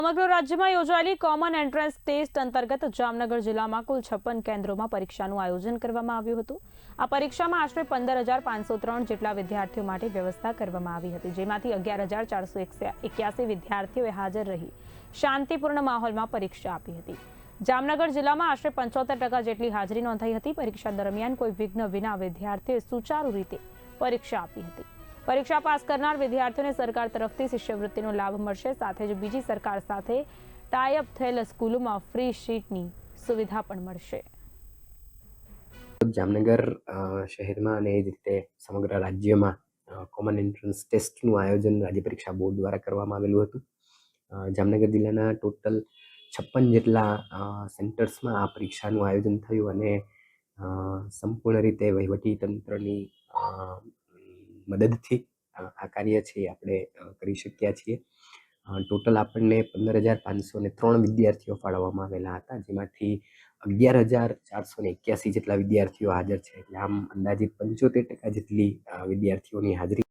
સમગ્ર રાજ્યમાં યોજાયેલી કોમન એન્ટ્રન્સ ટેસ્ટ અંતર્ગત જામનગર જિલ્લામાં કુલ 56 કેન્દ્રોમાં પરીક્ષાનું આયોજન કરવામાં આવ્યું હતું। આ પરીક્ષામાં આશરે 15,503 જેટલા વિદ્યાર્થીઓ માટે વ્યવસ્થા કરવામાં આવી હતી, જેમાંથી 11,481 વિદ્યાર્થીઓએ હાજર રહી શાંતિપૂર્ણ માહોલમાં પરીક્ષા આપી હતી। જામનગર જિલ્લામાં આશરે 75% જેટલી હાજરી નોંધાઈ હતી। પરીક્ષા દરમિયાન કોઈ વિઘ્ન વિના વિદ્યાર્થીઓએ સુચારુ રીતે પરીક્ષા આપી હતી। પરીક્ષા પાસ કરનાર વિદ્યાર્થીઓને સરકાર તરફથી શિષ્યવૃત્તિનો લાભ મળશે, સાથે જ બીજી સરકાર સાથે ટાઈ અપ થયેલ સ્કૂલોમાં ફ્રી સીટની સુવિધા પણ મળશે। જામનગર શહેરમાં અને એ જ રીતે સમગ્ર રાજ્યમાં કોમન એન્ટ્રન્સ ટેસ્ટનું આયોજન રાજ્ય પરીક્ષા બોર્ડ દ્વારા કરવામાં આવેલું હતું। જામનગર જિલ્લાના ટોટલ 56 જેટલા સેન્ટર્સમાં આ પરીક્ષાનું આયોજન થયું અને સંપૂર્ણ રીતે વહીવટી તંત્રની મદદથી આ કાર્ય છે આપણે કરી શક્યા છીએ। ટોટલ આપણને 15,503 વિદ્યાર્થીઓ ફાળવવામાં આવેલા હતા, જેમાંથી 11,481 જેટલા વિદ્યાર્થીઓ હાજર છે। એટલે આમ અંદાજિત 75% જેટલી વિદ્યાર્થીઓની હાજરી